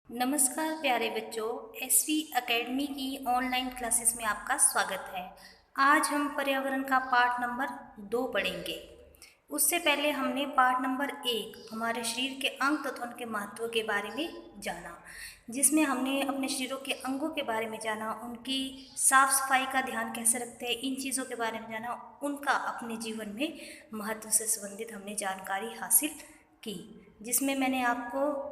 नमस्कार प्यारे बच्चों, एसवी एकेडमी की ऑनलाइन क्लासेस में आपका स्वागत है। आज हम पर्यावरण का पाठ नंबर 2 पढ़ेंगे। उससे पहले हमने पाठ नंबर 1 हमारे शरीर के अंग तथा उनके महत्व के बारे में जाना, जिसमें हमने अपने शरीरों के अंगों के बारे में जाना, उनकी साफ सफाई का ध्यान कैसे रखते हैं, इन चीज़ों के बारे में जाना, उनका अपने जीवन में महत्व से संबंधित हमने जानकारी हासिल की, जिसमें मैंने आपको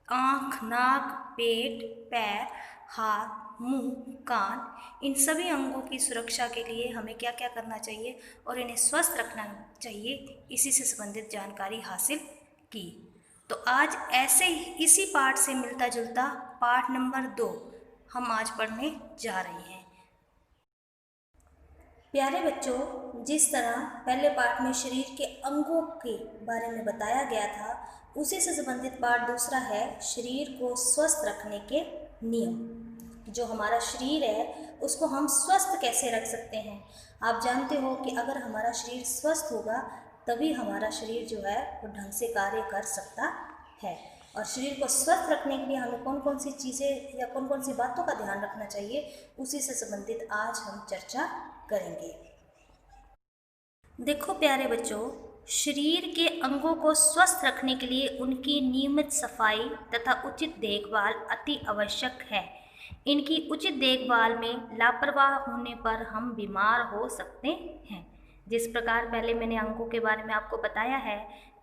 आँख, नाक, पेट, पैर, हाथ, मुंह, कान, इन सभी अंगों की सुरक्षा के लिए हमें क्या क्या करना चाहिए और इन्हें स्वस्थ रखना चाहिए, इसी से संबंधित जानकारी हासिल की। तो आज ऐसे ही इसी पाठ से मिलता जुलता पाठ नंबर 2 हम आज पढ़ने जा रहे हैं। प्यारे बच्चों, जिस तरह पहले पाठ में शरीर के अंगों के बारे में बताया गया था, उसी से संबंधित पाठ दूसरा है शरीर को स्वस्थ रखने के नियम। जो हमारा शरीर है उसको हम स्वस्थ कैसे रख सकते हैं। आप जानते हो कि अगर हमारा शरीर स्वस्थ होगा तभी हमारा शरीर जो है वो ढंग से कार्य कर सकता है। और शरीर को स्वस्थ रखने के लिए हमें कौन कौन सी चीज़ें या कौन कौन सी बातों का ध्यान रखना चाहिए, उसी से संबंधित आज हम चर्चा करेंगे। देखो प्यारे बच्चों, शरीर के अंगों को स्वस्थ रखने के लिए उनकी नियमित सफाई तथा उचित देखभाल अति आवश्यक है। इनकी उचित देखभाल में लापरवाह होने पर हम बीमार हो सकते हैं। जिस प्रकार पहले मैंने अंगों के बारे में आपको बताया है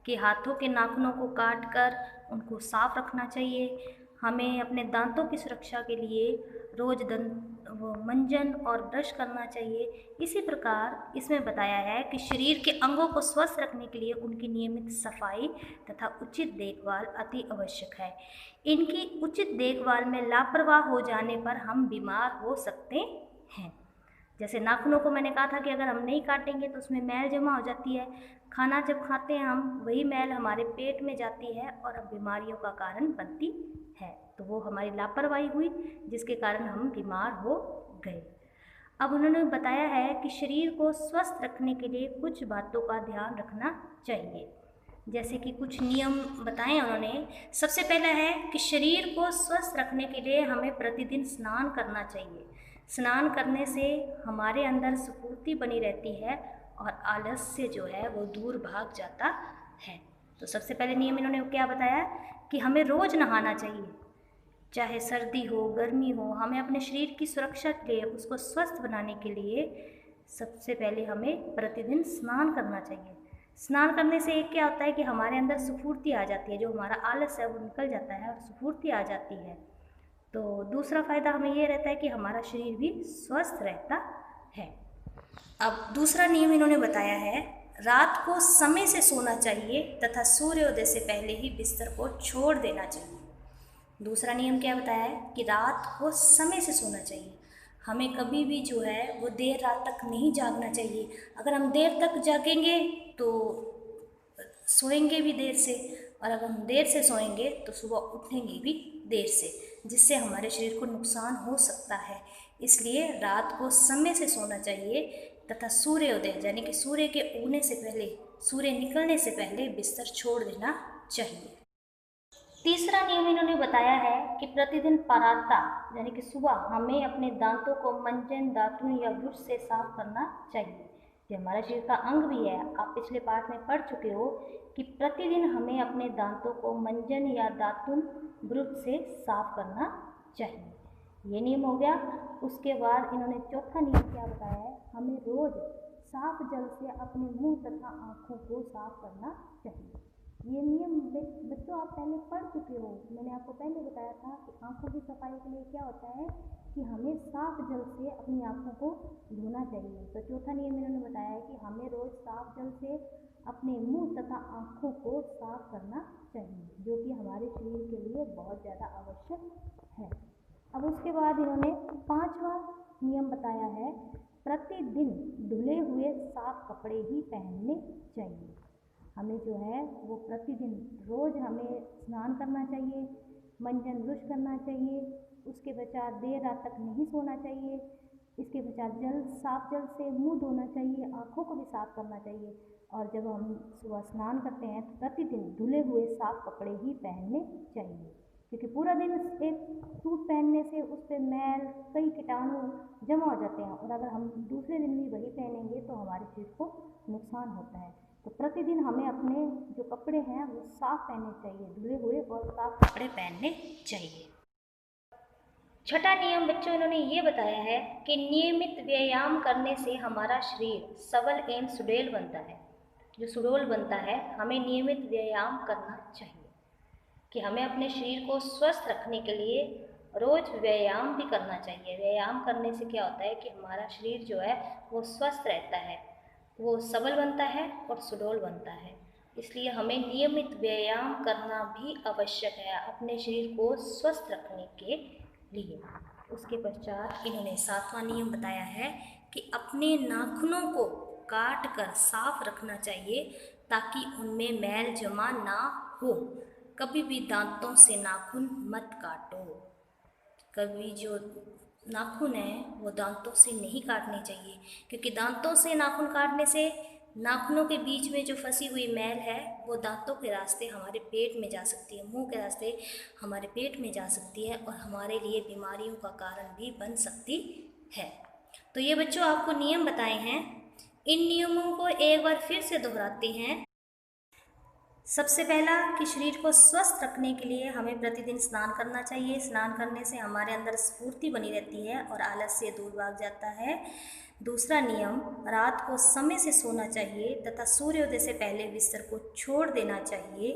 कि हाथों के नाखूनों को काट कर उनको साफ रखना चाहिए। हमें अपने दांतों की सुरक्षा के लिए रोज मंजन और ब्रश करना चाहिए। इसी प्रकार इसमें बताया है कि शरीर के अंगों को स्वस्थ रखने के लिए उनकी नियमित सफाई तथा उचित देखभाल अति आवश्यक है। इनकी उचित देखभाल में लापरवाह हो जाने पर हम बीमार हो सकते हैं। जैसे नाखूनों को मैंने कहा था कि अगर हम नहीं काटेंगे तो उसमें मैल जमा हो जाती है। खाना जब खाते हैं हम, वही मैल हमारे पेट में जाती है और अब बीमारियों का कारण बनती है। तो वो हमारी लापरवाही हुई जिसके कारण हम बीमार हो गए। अब उन्होंने बताया है कि शरीर को स्वस्थ रखने के लिए कुछ बातों का ध्यान रखना चाहिए। जैसे कि कुछ नियम बताए उन्होंने। सबसे पहला है कि शरीर को स्वस्थ रखने के लिए हमें प्रतिदिन स्नान करना चाहिए। स्नान करने से हमारे अंदर स्फूर्ति बनी रहती है और आलस्य जो है वो दूर भाग जाता है। तो सबसे पहले नियम इन्होंने क्या बताया कि हमें रोज़ नहाना चाहिए, चाहे सर्दी हो गर्मी हो। हमें अपने शरीर की सुरक्षा के लिए, उसको स्वस्थ बनाने के लिए सबसे पहले हमें प्रतिदिन स्नान करना चाहिए। स्नान करने से एक क्या होता है कि हमारे अंदर स्फूर्ति आ जाती है, जो हमारा आलस है वो निकल जाता है और स्फूर्ति आ जाती है। तो दूसरा फ़ायदा हमें ये रहता है कि हमारा शरीर भी स्वस्थ रहता है। अब दूसरा नियम इन्होंने बताया है, रात को समय से सोना चाहिए तथा सूर्योदय से पहले ही बिस्तर को छोड़ देना चाहिए। दूसरा नियम क्या बताया है कि रात को समय से सोना चाहिए। हमें कभी भी जो है वो देर रात तक नहीं जागना चाहिए। अगर हम देर तक जागेंगे तो सोएंगे भी देर से, और अगर हम देर से सोएंगे तो सुबह उठेंगे भी देर से, जिससे हमारे शरीर को नुकसान हो सकता है। इसलिए रात को समय से सोना चाहिए तथा सूर्योदय यानी कि सूर्य के उगने से पहले, सूर्य निकलने से पहले बिस्तर छोड़ देना चाहिए। तीसरा नियम इन्होंने बताया है कि प्रतिदिन प्रातः यानी कि सुबह हमें अपने दांतों को मंजन, दातुन या ब्रश से साफ करना चाहिए। ये हमारे शरीर का अंग भी है। आप पिछले पाठ में पढ़ चुके हो कि प्रतिदिन हमें अपने दांतों को मंजन या दातुन ब्रश से साफ करना चाहिए। ये नियम हो गया। उसके बाद इन्होंने चौथा नियम क्या बताया है, हमें रोज साफ जल से अपने मुंह तथा आँखों को साफ करना चाहिए। ये नियम बच्चों आप पहले पढ़ चुके हो। मैंने आपको पहले बताया था कि आँखों की सफाई के लिए क्या होता है कि हमें साफ जल से अपनी आँखों को धोना चाहिए। तो चौथा नियम इन्होंने बताया है कि हमें रोज़ साफ जल से अपने मुंह तथा आँखों को साफ करना चाहिए, जो कि हमारे शरीर के लिए बहुत ज़्यादा आवश्यक है। अब उसके बाद इन्होंने पांचवा नियम बताया है, प्रतिदिन धुले हुए साफ कपड़े ही पहनने चाहिए। हमें जो है वो प्रतिदिन रोज़ हमें स्नान करना चाहिए, मंजन ब्रश करना चाहिए। उसके पश्चात देर रात तक नहीं सोना चाहिए। इसके पश्चात साफ जल से मुंह धोना चाहिए, आँखों को भी साफ करना चाहिए। और जब हम सुबह स्नान करते हैं तो प्रतिदिन धुले हुए साफ कपड़े ही पहनने चाहिए। क्योंकि पूरा दिन एक सूट पहनने से उस पर मैल, कई कीटाणु जमा हो जाते हैं, और अगर हम दूसरे दिन भी वही पहनेंगे तो हमारे शरीर को नुकसान होता है। तो प्रतिदिन हमें अपने जो कपड़े हैं वो साफ पहनने चाहिए, धुले हुए और साफ कपड़े पहनने चाहिए। छठा नियम बच्चों इन्होंने ये बताया है कि नियमित व्यायाम करने से हमारा शरीर सबल एवं सुडौल बनता है। जो सुडौल बनता है, हमें नियमित व्यायाम करना चाहिए कि हमें अपने शरीर को स्वस्थ रखने के लिए रोज व्यायाम भी करना चाहिए। व्यायाम करने से क्या होता है कि हमारा शरीर जो है वो स्वस्थ रहता है, वो सबल बनता है और सुडौल बनता है। इसलिए हमें नियमित व्यायाम करना भी आवश्यक है अपने शरीर को स्वस्थ रखने के लिए। उसके पश्चात इन्होंने 7वां नियम बताया है कि अपने नाखूनों को काट कर साफ रखना चाहिए ताकि उनमें मैल जमा ना हो। कभी भी दांतों से नाखून मत काटो। कभी जो नाखून है वो दांतों से नहीं काटने चाहिए, क्योंकि दांतों से नाखून काटने से नाखूनों के बीच में जो फंसी हुई मैल है वो दांतों के रास्ते हमारे पेट में जा सकती है, मुंह के रास्ते हमारे पेट में जा सकती है और हमारे लिए बीमारियों का कारण भी बन सकती है। तो ये बच्चों आपको नियम बताए हैं। इन नियमों को एक बार फिर से दोहराते हैं। सबसे पहला कि शरीर को स्वस्थ रखने के लिए हमें प्रतिदिन स्नान करना चाहिए। स्नान करने से हमारे अंदर स्फूर्ति बनी रहती है और आलस्य दूर भाग जाता है। दूसरा नियम, रात को समय से सोना चाहिए तथा सूर्योदय से पहले बिस्तर को छोड़ देना चाहिए।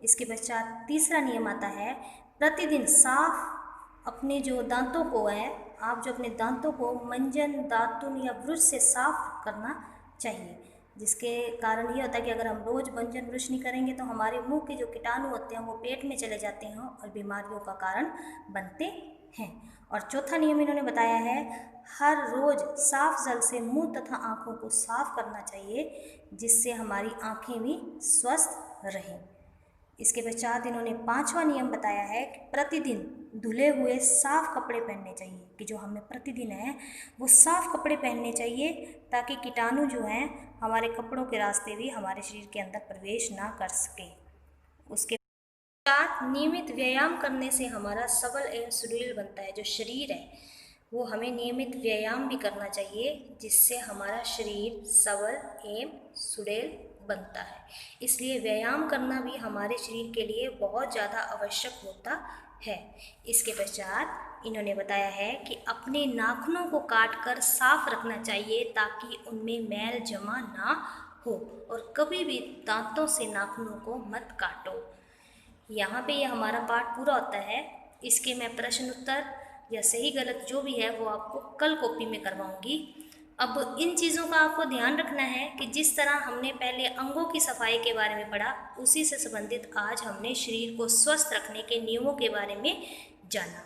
इसके पश्चात तीसरा नियम आता है, प्रतिदिन साफ अपने जो दांतों को है, आप जो अपने दांतों को मंजन, दातुन या ब्रश से साफ करना चाहिए, जिसके कारण ये होता है कि अगर हम रोज़ मंजन ब्रश नहीं करेंगे तो हमारे मुंह के जो कीटाणु होते हैं वो पेट में चले जाते हैं और बीमारियों का कारण बनते हैं। और चौथा नियम इन्होंने बताया है, हर रोज़ साफ जल से मुंह तथा आँखों को साफ करना चाहिए, जिससे हमारी आँखें भी स्वस्थ रहें। इसके पश्चात इन्होंने 5वां नियम बताया है कि प्रतिदिन धुले हुए साफ कपड़े पहनने चाहिए, कि जो हमें प्रतिदिन है वो साफ कपड़े पहनने चाहिए ताकि कीटाणु जो हैं हमारे कपड़ों के रास्ते भी हमारे शरीर के अंदर प्रवेश ना कर सके। उसके पश्चात नियमित व्यायाम करने से हमारा सबल एवं सुडौल बनता है। जो शरीर है वो हमें नियमित व्यायाम भी करना चाहिए, जिससे हमारा शरीर सबल एवं सुडौल बनता है। इसलिए व्यायाम करना भी हमारे शरीर के लिए बहुत ज़्यादा आवश्यक होता है। इसके पश्चात इन्होंने बताया है कि अपने नाखूनों को काटकर साफ रखना चाहिए ताकि उनमें मैल जमा ना हो, और कभी भी दांतों से नाखूनों को मत काटो। यहाँ पे ये हमारा पाठ पूरा होता है। इसके मैं प्रश्न उत्तर या सही गलत जो भी है वो आपको कल कॉपी में करवाऊँगी। अब इन चीज़ों का आपको ध्यान रखना है कि जिस तरह हमने पहले अंगों की सफाई के बारे में पढ़ा, उसी से संबंधित आज हमने शरीर को स्वस्थ रखने के नियमों के बारे में जाना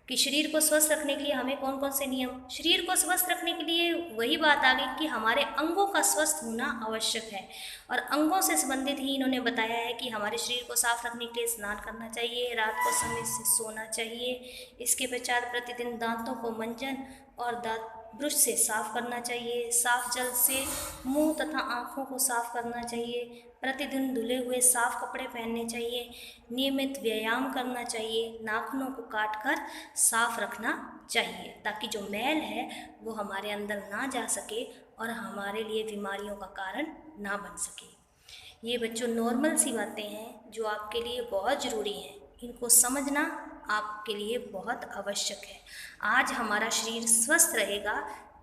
कि शरीर को स्वस्थ रखने के लिए हमें कौन कौन से नियम। शरीर को स्वस्थ रखने के लिए वही बात आ गई कि हमारे अंगों का स्वस्थ होना आवश्यक है, और अंगों से संबंधित ही इन्होंने बताया है कि हमारे शरीर को साफ रखने के लिए स्नान करना चाहिए, रात को समय से सोना चाहिए। इसके पश्चात प्रतिदिन दांतों को मंजन और दांत ब्रश से साफ करना चाहिए, साफ जल से मुंह तथा आँखों को साफ करना चाहिए, प्रतिदिन धुले हुए साफ कपड़े पहनने चाहिए, नियमित व्यायाम करना चाहिए, नाखूनों को काटकर साफ रखना चाहिए ताकि जो मैल है वो हमारे अंदर ना जा सके और हमारे लिए बीमारियों का कारण ना बन सके। ये बच्चों नॉर्मल सी बातें हैं जो आपके लिए बहुत ज़रूरी हैं, इनको समझना आपके लिए बहुत आवश्यक है। आज हमारा शरीर स्वस्थ रहेगा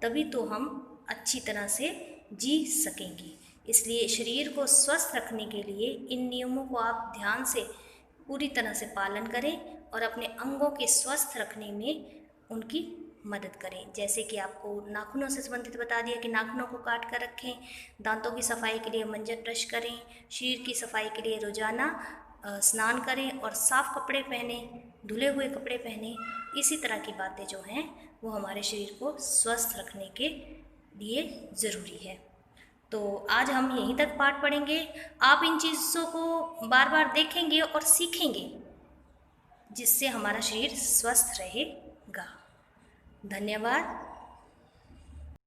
तभी तो हम अच्छी तरह से जी सकेंगे। इसलिए शरीर को स्वस्थ रखने के लिए इन नियमों को आप ध्यान से पूरी तरह से पालन करें और अपने अंगों के स्वस्थ रखने में उनकी मदद करें। जैसे कि आपको नाखूनों से संबंधित बता दिया कि नाखूनों को काट कर रखें, दांतों की सफाई के लिए मंजन ब्रश करें, शरीर की सफाई के लिए रोज़ाना स्नान करें और साफ़ कपड़े पहने, धुले हुए कपड़े पहने। इसी तरह की बातें जो हैं वो हमारे शरीर को स्वस्थ रखने के लिए ज़रूरी है। तो आज हम यहीं तक पाठ पढ़ेंगे। आप इन चीज़ों को बार बार देखेंगे और सीखेंगे, जिससे हमारा शरीर स्वस्थ रहेगा। धन्यवाद।